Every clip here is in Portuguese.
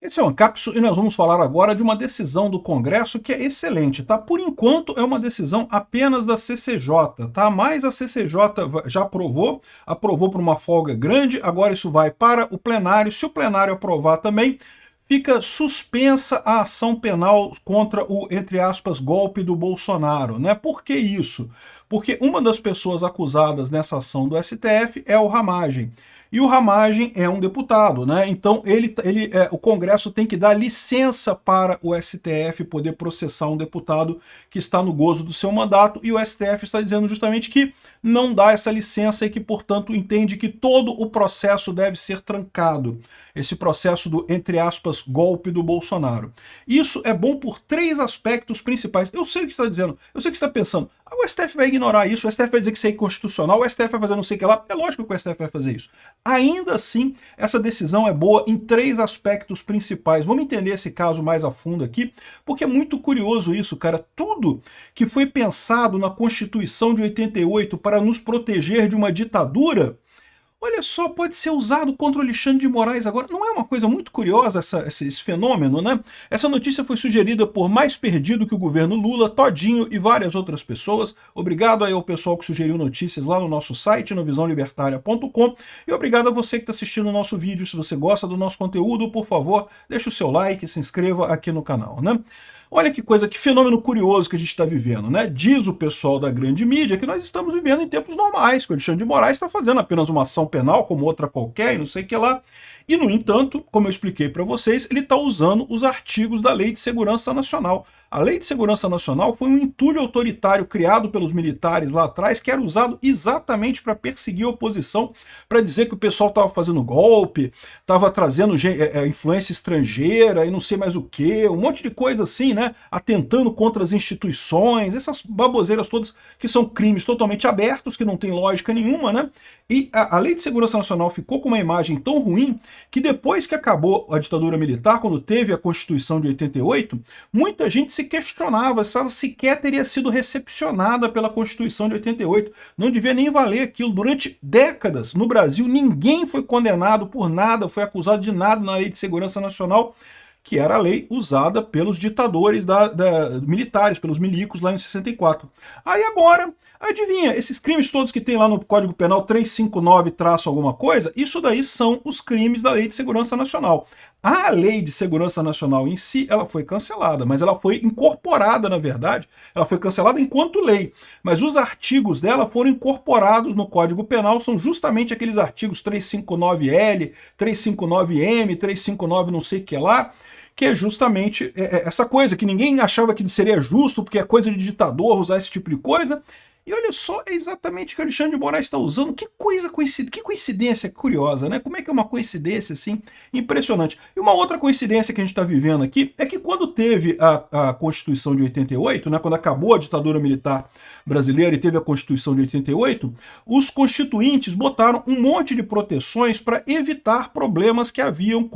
Esse é o Ancapsu e nós vamos falar agora de uma decisão do Congresso que é excelente, tá? Por enquanto é uma decisão apenas da CCJ, tá? Mas a CCJ já aprovou por uma folga grande, agora isso vai para o plenário. Se o plenário aprovar também, fica suspensa a ação penal contra o, entre aspas, golpe do Bolsonaro, né? Por que isso? Porque uma das pessoas acusadas nessa ação do STF é o Ramagem. E o Ramagem é um deputado, né? Então o Congresso tem que dar licença para o STF poder processar um deputado que está no gozo do seu mandato, e o STF está dizendo justamente que não dá essa licença e que, portanto, entende que todo o processo deve ser trancado. Esse processo do, entre aspas, golpe do Bolsonaro. Isso é bom por três aspectos principais. Eu sei o que você está dizendo, eu sei o que você está pensando. O STF vai ignorar isso, o STF vai dizer que isso é inconstitucional, o STF vai fazer não sei o que lá. É lógico que o STF vai fazer isso. Ainda assim, essa decisão é boa em três aspectos principais. Vamos entender esse caso mais a fundo aqui, porque é muito curioso isso, cara. Tudo que foi pensado na Constituição de 88 para nos proteger de uma ditadura, olha só, pode ser usado contra o Alexandre de Moraes agora. Não é uma coisa muito curiosa esse fenômeno, né? Essa notícia foi sugerida por Mais Perdido que o governo Lula, Todinho e várias outras pessoas. Obrigado aí ao pessoal que sugeriu notícias lá no nosso site, no visãolibertaria.com. E obrigado a você que está assistindo o nosso vídeo. Se você gosta do nosso conteúdo, por favor, deixe o seu like e se inscreva aqui no canal, né? Olha que coisa, que fenômeno curioso que a gente está vivendo, né? Diz o pessoal da grande mídia que nós estamos vivendo em tempos normais, que o Alexandre de Moraes está fazendo apenas uma ação penal como outra qualquer e não sei o que lá. E, no entanto, como eu expliquei para vocês, ele está usando os artigos da Lei de Segurança Nacional. A Lei de Segurança Nacional foi um entulho autoritário criado pelos militares lá atrás, que era usado exatamente para perseguir a oposição, para dizer que o pessoal estava fazendo golpe, estava trazendo influência estrangeira e não sei mais o que, um monte de coisa assim, né? Atentando contra as instituições, essas baboseiras todas que são crimes totalmente abertos, que não tem lógica nenhuma, né? E a Lei de Segurança Nacional ficou com uma imagem tão ruim que depois que acabou a ditadura militar, quando teve a Constituição de 88, muita gente se questionava se ela sequer teria sido recepcionada pela Constituição de 88. Não devia nem valer aquilo. Durante décadas, no Brasil, ninguém foi condenado por nada, foi acusado de nada na Lei de Segurança Nacional, que era a lei usada pelos ditadores militares, pelos milicos lá em 64. Aí agora, adivinha, esses crimes todos que tem lá no Código Penal 359-alguma coisa, isso daí são os crimes da Lei de Segurança Nacional. A Lei de Segurança Nacional em si, ela foi cancelada, mas ela foi incorporada, na verdade, ela foi cancelada enquanto lei, mas os artigos dela foram incorporados no Código Penal, são justamente aqueles artigos 359L, 359M, 359 não sei o que lá, que é justamente essa coisa, que ninguém achava que seria justo, porque é coisa de ditador usar esse tipo de coisa. E olha só, é exatamente o que o Alexandre de Moraes está usando. Que coincidência curiosa, né? Como é que é uma coincidência assim impressionante? E uma outra coincidência que a gente está vivendo aqui é que quando teve a Constituição de 88, né, quando acabou a ditadura militar brasileira e teve a Constituição de 88, os constituintes botaram um monte de proteções para evitar problemas que haviam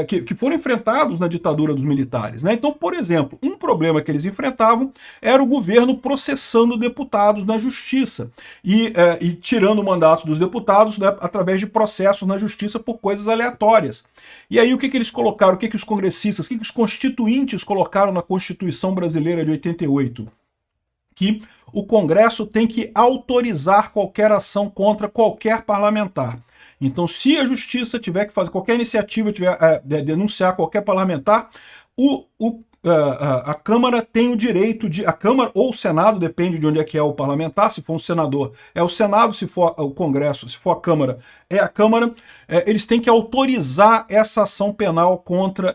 que foram enfrentados na ditadura dos militares, né? Então, por exemplo, um problema que eles enfrentavam era o governo processando deputados na justiça e tirando o mandato dos deputados, né, através de processos na justiça por coisas aleatórias. E aí o que eles colocaram, o que os congressistas, o que os constituintes colocaram na Constituição Brasileira de 88? Que o Congresso tem que autorizar qualquer ação contra qualquer parlamentar. Então, se a justiça tiver que fazer qualquer iniciativa, denunciar qualquer parlamentar, a Câmara tem o direito de... A Câmara ou o Senado, depende de onde é que é o parlamentar, se for um senador é o Senado, se for o Congresso, se for a Câmara, é a Câmara, eles têm que autorizar essa ação penal contra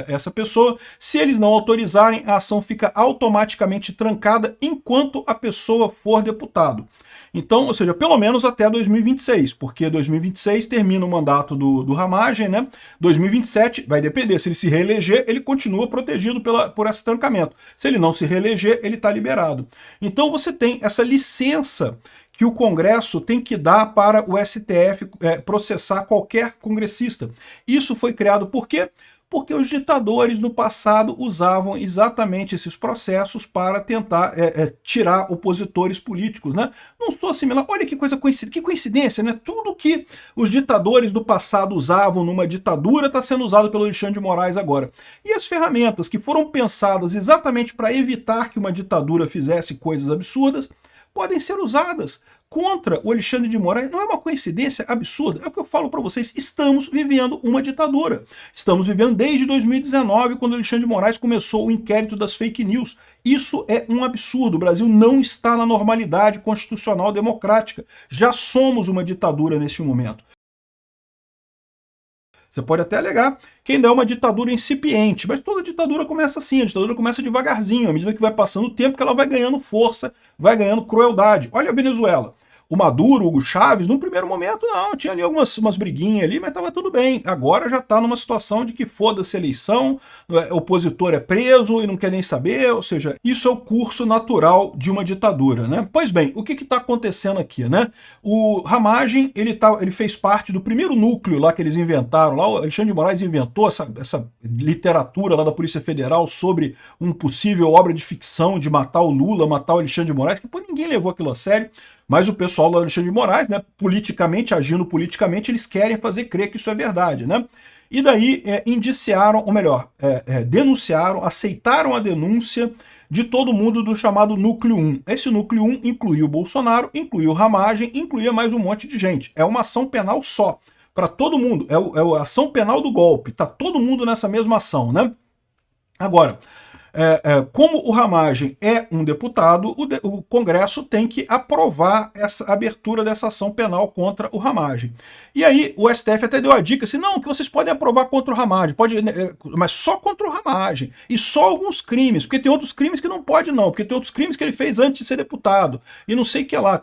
essa pessoa. Se eles não autorizarem, a ação fica automaticamente trancada enquanto a pessoa for deputado. Então, ou seja, pelo menos até 2026, porque 2026 termina o mandato do Ramagem, né? 2027 vai depender, se ele se reeleger, ele continua protegido por esse trancamento. Se ele não se reeleger, ele está liberado. Então você tem essa licença que o Congresso tem que dar para o STF processar qualquer congressista. Isso foi criado por quê? Porque os ditadores no passado usavam exatamente esses processos para tentar tirar opositores políticos, né? Não sou assimilar. Olha que coisa coincidência, que coincidência, né? Tudo que os ditadores do passado usavam numa ditadura está sendo usado pelo Alexandre de Moraes agora. E as ferramentas que foram pensadas exatamente para evitar que uma ditadura fizesse coisas absurdas podem ser usadas contra o Alexandre de Moraes. Não é uma coincidência absurda? É o que eu falo para vocês, estamos vivendo uma ditadura. Estamos vivendo desde 2019, quando o Alexandre de Moraes começou o inquérito das fake news. Isso é um absurdo. O Brasil não está na normalidade constitucional democrática. Já somos uma ditadura neste momento. Você pode até alegar que ainda é uma ditadura incipiente, mas toda ditadura começa assim, a ditadura começa devagarzinho, à medida que vai passando o tempo que ela vai ganhando força, vai ganhando crueldade. Olha a Venezuela. O Maduro, o Hugo Chávez, no primeiro momento não, tinha ali umas briguinhas ali, mas estava tudo bem. Agora já está numa situação de que foda-se a eleição, o opositor é preso e não quer nem saber, ou seja, isso é o curso natural de uma ditadura, né? Pois bem, o que está acontecendo aqui, né? O Ramagem, ele fez parte do primeiro núcleo lá que eles inventaram, lá o Alexandre de Moraes inventou essa literatura lá da Polícia Federal sobre um possível obra de ficção de matar o Lula, matar o Alexandre de Moraes, que pô, ninguém levou aquilo a sério. Mas o pessoal do Alexandre de Moraes, né, politicamente, agindo politicamente, eles querem fazer crer que isso é verdade, né? E daí indiciaram, ou melhor, denunciaram, aceitaram a denúncia de todo mundo do chamado Núcleo 1. Esse Núcleo 1 incluiu o Bolsonaro, incluiu Ramagem, incluía mais um monte de gente. É uma ação penal só, para todo mundo. É a ação penal do golpe. Tá todo mundo nessa mesma ação, né? Agora, como o Ramagem é um deputado, o Congresso tem que aprovar essa abertura dessa ação penal contra o Ramagem. E aí o STF até deu a dica assim, não, que vocês podem aprovar contra o Ramagem, mas só contra o Ramagem, e só alguns crimes, porque tem outros crimes que não pode não, porque tem outros crimes que ele fez antes de ser deputado, e não sei o que lá.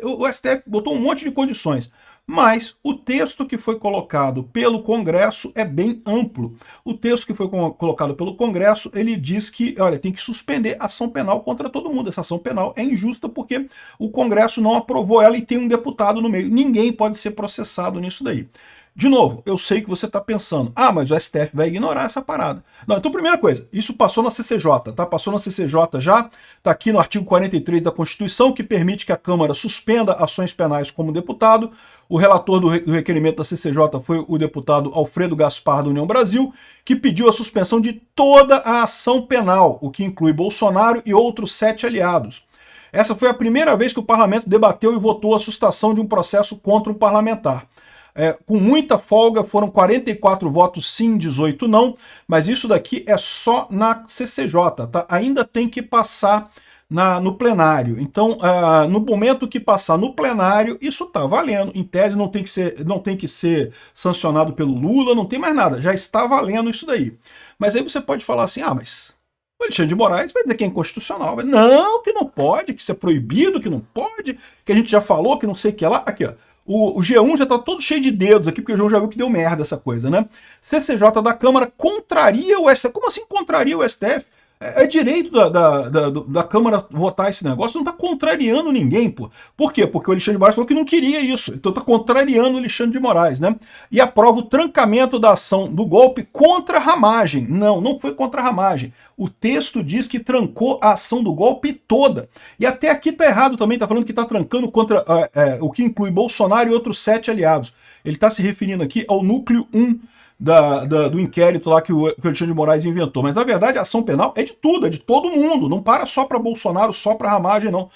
O STF botou um monte de condições. Mas o texto que foi colocado pelo Congresso é bem amplo. O texto que foi colocado pelo Congresso, ele diz que, olha, tem que suspender a ação penal contra todo mundo. Essa ação penal é injusta porque o Congresso não aprovou ela e tem um deputado no meio. Ninguém pode ser processado nisso daí. De novo, eu sei que você está pensando, mas o STF vai ignorar essa parada. Não, então primeira coisa, isso passou na CCJ, tá? Passou na CCJ já, tá aqui no artigo 43 da Constituição, que permite que a Câmara suspenda ações penais como deputado. O relator do requerimento da CCJ foi o deputado Alfredo Gaspar, da União Brasil, que pediu a suspensão de toda a ação penal, o que inclui Bolsonaro e outros 7 aliados. Essa foi a primeira vez que o parlamento debateu e votou a sustação de um processo contra um parlamentar. Com muita folga, foram 44 votos sim, 18 não, mas isso daqui é só na CCJ, tá? Ainda tem que passar no plenário. Então, no momento que passar no plenário, isso está valendo. Em tese, não tem que ser sancionado pelo Lula, não tem mais nada. Já está valendo isso daí. Mas aí você pode falar assim, mas o Alexandre de Moraes vai dizer que é inconstitucional. Não, que não pode, que isso é proibido, que não pode, que a gente já falou, que não sei o que lá. Aqui, ó. O G1 já está todo cheio de dedos aqui, porque o G1 já viu que deu merda essa coisa, né? CCJ da Câmara contraria o STF. Como assim contraria o STF? É direito da Câmara votar esse negócio, não está contrariando ninguém, pô. Por quê? Porque o Alexandre de Moraes falou que não queria isso, então está contrariando o Alexandre de Moraes, né? E aprova o trancamento da ação do golpe contra a Ramagem. Não foi contra a Ramagem. O texto diz que trancou a ação do golpe toda. E até aqui está errado também, está falando que está trancando contra o que inclui Bolsonaro e outros 7 aliados. Ele está se referindo aqui ao núcleo 1 do inquérito lá que o Alexandre de Moraes inventou. Mas, na verdade, a ação penal é de tudo, é de todo mundo. Não para só para Bolsonaro, só para Ramagem, não.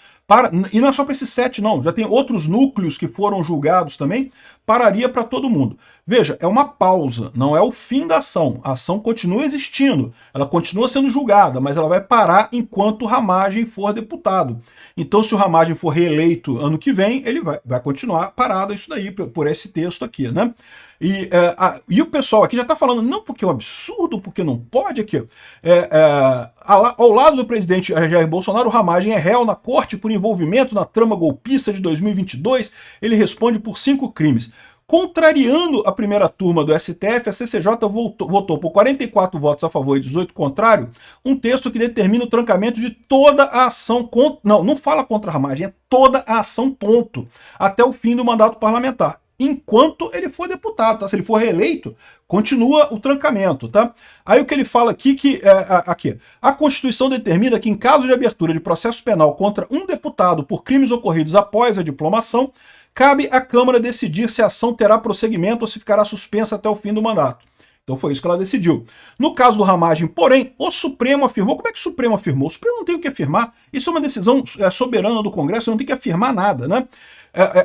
E não é só para esses 7, não. Já tem outros núcleos que foram julgados também. Pararia para todo mundo. Veja, é uma pausa, não é o fim da ação. A ação continua existindo, ela continua sendo julgada, mas ela vai parar enquanto o Ramagem for deputado. Então, se o Ramagem for reeleito ano que vem, ele vai continuar parado isso daí, por esse texto aqui, né? E o pessoal aqui já está falando, não, porque é um absurdo, porque não pode aqui. Ao lado do presidente Jair Bolsonaro, o Ramagem é réu na corte por envolvimento na trama golpista de 2022. Ele responde por 5 crimes. Contrariando a primeira turma do STF, a CCJ votou por 44 votos a favor e 18 contrário, um texto que determina o trancamento de toda a ação contra... Não fala contra a Ramagem, é toda a ação, ponto. Até o fim do mandato parlamentar. enquanto ele for deputado, tá? Se ele for reeleito, continua o trancamento, tá? Aí o que ele fala aqui, aqui, a Constituição determina que em caso de abertura de processo penal contra um deputado por crimes ocorridos após a diplomação, cabe à Câmara decidir se a ação terá prosseguimento ou se ficará suspensa até o fim do mandato. Então foi isso que ela decidiu. No caso do Ramagem, porém, o Supremo afirmou. Como é que o Supremo afirmou? O Supremo não tem o que afirmar. Isso é uma decisão soberana do Congresso, não tem que afirmar nada, né?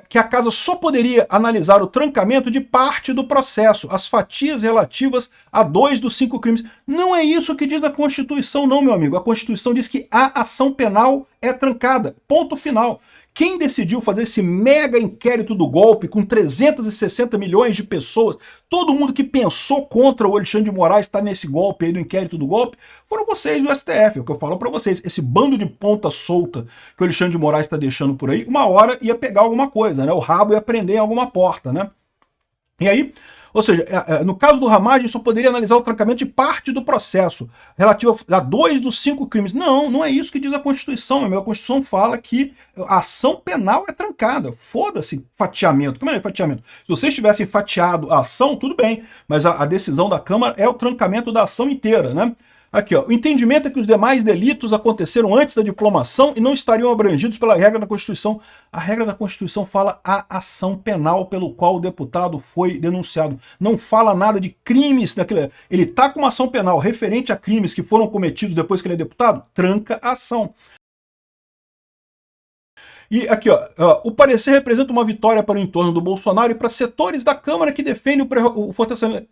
Que a Casa só poderia analisar o trancamento de parte do processo, as fatias relativas a 2 dos 5 crimes. Não é isso que diz a Constituição, não, meu amigo. A Constituição diz que a ação penal é trancada. Ponto final. Quem decidiu fazer esse mega inquérito do golpe com 360 milhões de pessoas, todo mundo que pensou contra o Alexandre de Moraes está nesse golpe aí do inquérito do golpe, foram vocês do STF, é o que eu falo para vocês. Esse bando de ponta solta que o Alexandre de Moraes está deixando por aí, uma hora ia pegar alguma coisa, né? O rabo ia prender em alguma porta, né? E aí, ou seja, no caso do Ramagem, só poderia analisar o trancamento de parte do processo, relativo a 2 dos 5 crimes. Não, não é isso que diz a Constituição. A Constituição fala que a ação penal é trancada. Foda-se fatiamento. Como é fatiamento? Se vocês tivessem fatiado a ação, tudo bem, mas a decisão da Câmara é o trancamento da ação inteira, né? Aqui, ó, o entendimento é que os demais delitos aconteceram antes da diplomação e não estariam abrangidos pela regra da Constituição. A regra da Constituição fala a ação penal pelo qual o deputado foi denunciado. Não fala nada de crimes. Ele está com uma ação penal referente a crimes que foram cometidos depois que ele é deputado, tranca a ação. E aqui, ó, o parecer representa uma vitória para o entorno do Bolsonaro e para setores da Câmara que defendem o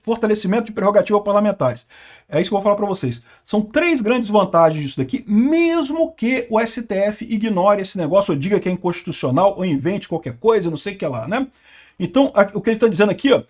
fortalecimento de prerrogativas parlamentares. É isso que eu vou falar para vocês. São 3 grandes vantagens disso daqui, mesmo que o STF ignore esse negócio, ou diga que é inconstitucional, ou invente qualquer coisa, não sei o que lá, né? Então, o que ele está dizendo aqui, ó,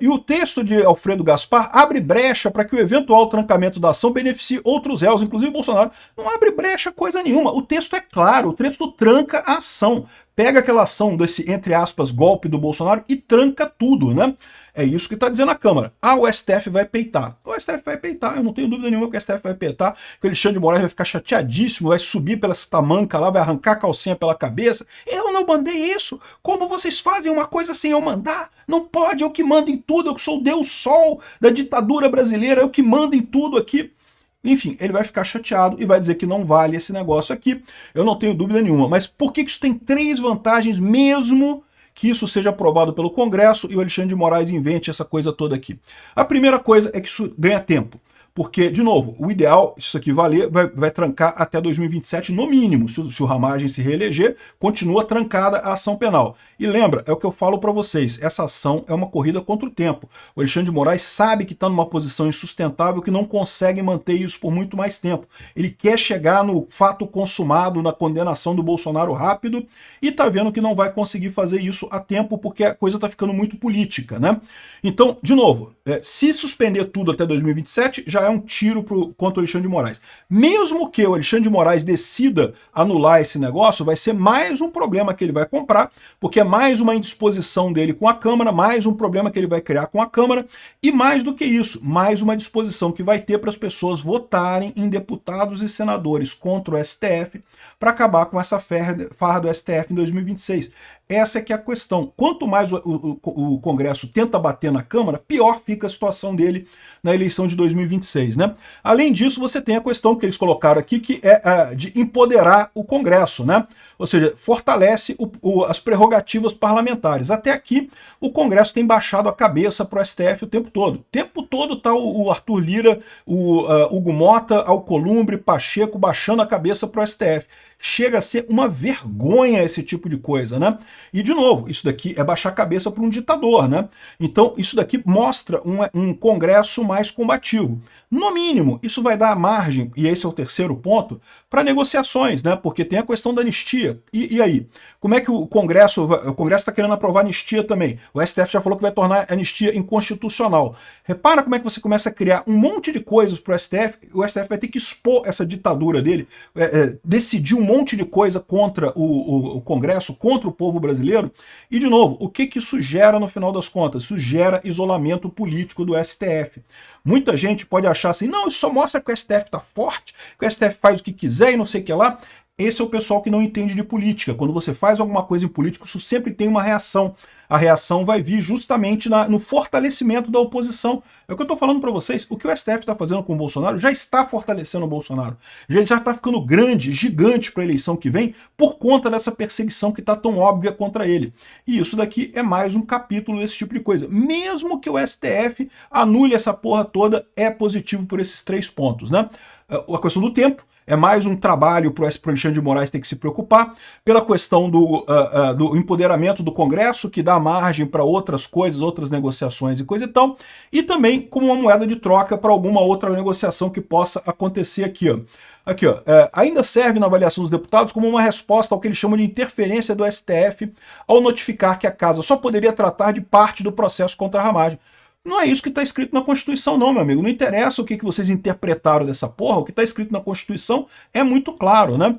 e o texto de Alfredo Gaspar abre brecha para que o eventual trancamento da ação beneficie outros réus, inclusive Bolsonaro. Não abre brecha coisa nenhuma. O texto é claro, o texto tranca a ação. Pega aquela ação desse, entre aspas, golpe do Bolsonaro e tranca tudo, né? É isso que está dizendo a Câmara. O STF vai peitar. O STF vai peitar, eu não tenho dúvida nenhuma que o STF vai peitar, que o Alexandre de Moraes vai ficar chateadíssimo, vai subir pela tamanca lá, vai arrancar a calcinha pela cabeça. Eu não mandei isso! Como vocês fazem uma coisa sem eu mandar? Não pode, eu que mando em tudo, eu sou o Deus Sol da ditadura brasileira, eu que mando em tudo aqui. Enfim, ele vai ficar chateado e vai dizer que não vale esse negócio aqui. Eu não tenho dúvida nenhuma. Mas por que isso tem 3 vantagens mesmo que isso seja aprovado pelo Congresso e o Alexandre de Moraes invente essa coisa toda aqui? A primeira coisa é que isso ganha tempo. Porque, de novo, o ideal, isso aqui valer, vai trancar até 2027 no mínimo. Se o Ramagem se reeleger, continua trancada a ação penal. E lembra, é o que eu falo para vocês, essa ação é uma corrida contra o tempo. O Alexandre de Moraes sabe que está numa posição insustentável, que não consegue manter isso por muito mais tempo. Ele quer chegar no fato consumado, na condenação do Bolsonaro rápido, e está vendo que não vai conseguir fazer isso a tempo, porque a coisa está ficando muito política, né? Então, de novo, se suspender tudo até 2027, já é um tiro contra o Alexandre de Moraes. Mesmo que o Alexandre de Moraes decida anular esse negócio, vai ser mais um problema que ele vai comprar, porque é mais uma indisposição dele com a Câmara, mais um problema que ele vai criar com a Câmara, e mais do que isso, mais uma disposição que vai ter para as pessoas votarem em deputados e senadores contra o STF para acabar com essa farra do STF em 2026. Essa é que é a questão. Quanto mais o Congresso tenta bater na Câmara, pior fica a situação dele na eleição de 2026, né? Além disso, você tem a questão que eles colocaram aqui, que é de empoderar o Congresso, né? Ou seja, fortalece as prerrogativas parlamentares. Até aqui, o Congresso tem baixado a cabeça para o STF o tempo todo. O tempo todo está o Arthur Lira, o Hugo Mota, Alcolumbre, Pacheco baixando a cabeça para o STF. Chega a ser uma vergonha esse tipo de coisa, né? E, de novo, isso daqui é baixar a cabeça para um ditador, né? Então, isso daqui mostra um Congresso mais combativo. No mínimo, isso vai dar margem, e esse é o terceiro ponto, para negociações, né? Porque tem a questão da anistia. E aí? Como é que o Congresso está querendo aprovar anistia também? O STF já falou que vai tornar a anistia inconstitucional. Repara como é que você começa a criar um monte de coisas para o STF vai ter que expor essa ditadura dele, decidir um monte de coisa contra o Congresso, contra o povo brasileiro. E, de novo, o que isso gera no final das contas? Isso gera isolamento político do STF. Muita gente pode achar assim, não, isso só mostra que o STF está forte, que o STF faz o que quiser e não sei o que lá. Esse é o pessoal que não entende de política. Quando você faz alguma coisa em política, isso sempre tem uma reação. A reação vai vir justamente no fortalecimento da oposição. É o que eu estou falando para vocês. O que o STF está fazendo com o Bolsonaro já está fortalecendo o Bolsonaro. Ele já está ficando grande, gigante para a eleição que vem, por conta dessa perseguição que está tão óbvia contra ele. E isso daqui é mais um capítulo desse tipo de coisa. Mesmo que o STF anule essa porra toda, é positivo por esses 3 pontos, né? A questão do tempo. É mais um trabalho para o Alexandre de Moraes ter que se preocupar, pela questão do empoderamento do Congresso, que dá margem para outras coisas, outras negociações e coisa e tal, e também como uma moeda de troca para alguma outra negociação que possa acontecer aqui, ó. Aqui, ó, ainda serve na avaliação dos deputados como uma resposta ao que eles chamam de interferência do STF ao notificar que a Casa só poderia tratar de parte do processo contra a ramagem. Não é isso que está escrito na Constituição não, meu amigo. Não interessa o que vocês interpretaram dessa porra, o que está escrito na Constituição é muito claro, né?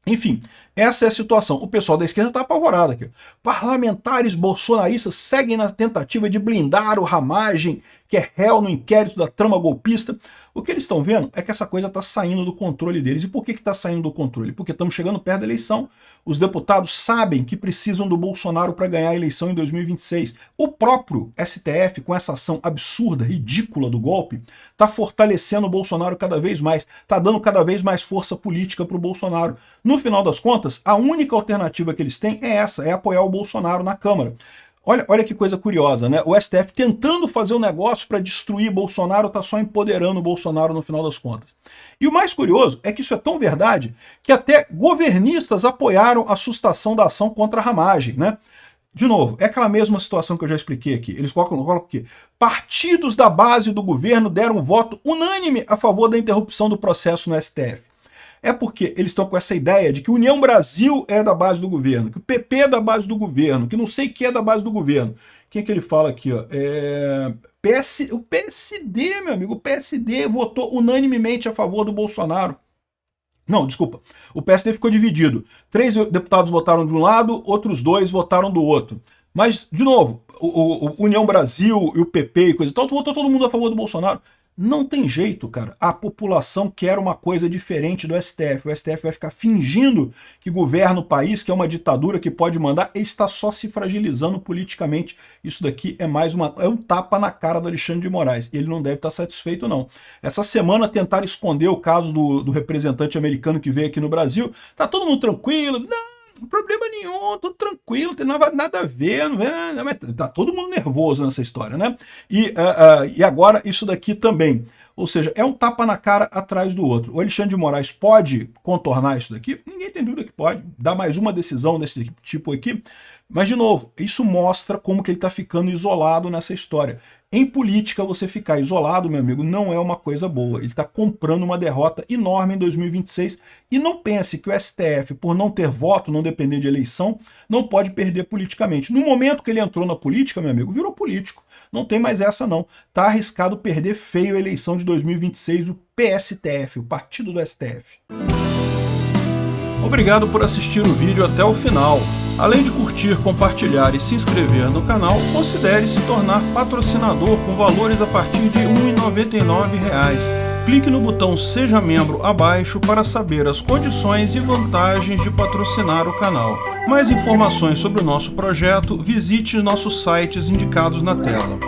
Enfim, essa é a situação. O pessoal da esquerda está apavorado aqui. Parlamentares bolsonaristas seguem na tentativa de blindar o Ramagem, que é réu no inquérito da trama golpista. O que eles estão vendo é que essa coisa está saindo do controle deles. E por que está saindo do controle? Porque estamos chegando perto da eleição. Os deputados sabem que precisam do Bolsonaro para ganhar a eleição em 2026. O próprio STF, com essa ação absurda, ridícula do golpe, está fortalecendo o Bolsonaro cada vez mais, está dando cada vez mais força política para o Bolsonaro. No final das contas, a única alternativa que eles têm é essa, é apoiar o Bolsonaro na Câmara. Olha que coisa curiosa, né? O STF tentando fazer um negócio para destruir Bolsonaro, está só empoderando o Bolsonaro no final das contas. E o mais curioso é que isso é tão verdade que até governistas apoiaram a sustação da ação contra a ramagem, né? De novo, é aquela mesma situação que eu já expliquei aqui. Eles colocam aqui. Partidos da base do governo deram um voto unânime a favor da interrupção do processo no STF. É porque eles estão com essa ideia de que União Brasil é da base do governo, que o PP é da base do governo, que não sei o que é da base do governo. Quem é que ele fala aqui? Ó? O PSD, meu amigo, o PSD votou unanimemente a favor do Bolsonaro. Não, desculpa, o PSD ficou dividido. 3 deputados votaram de um lado, outros 2 votaram do outro. Mas, de novo, o União Brasil e o PP e coisa e tal, votou todo mundo a favor do Bolsonaro. Não tem jeito, cara. A população quer uma coisa diferente do STF. O STF vai ficar fingindo que governa o país, que é uma ditadura que pode mandar, e está só se fragilizando politicamente. Isso daqui é um tapa na cara do Alexandre de Moraes. E ele não deve estar satisfeito, não. Essa semana tentaram esconder o caso do representante americano que veio aqui no Brasil. Tá todo mundo tranquilo? Não, problema nenhum, tudo tranquilo, não tem nada a ver, não, mas tá todo mundo nervoso nessa história, né? E agora isso daqui também. Ou seja, é um tapa na cara atrás do outro. O Alexandre de Moraes pode contornar isso daqui? Ninguém tem dúvida que pode. Dar mais uma decisão desse tipo aqui. Mas, de novo, isso mostra como que ele está ficando isolado nessa história. Em política, você ficar isolado, meu amigo, não é uma coisa boa. Ele está comprando uma derrota enorme em 2026. E não pense que o STF, por não ter voto, não depender de eleição, não pode perder politicamente. No momento que ele entrou na política, meu amigo, virou político. Não tem mais essa, não. Tá arriscado perder feio a eleição de 2026, o PSTF, o Partido do STF. Obrigado por assistir o vídeo até o final. Além de curtir, compartilhar e se inscrever no canal, considere se tornar patrocinador com valores a partir de R$ 1,99. Clique no botão Seja Membro abaixo para saber as condições e vantagens de patrocinar o canal. Mais informações sobre o nosso projeto, visite nossos sites indicados na tela.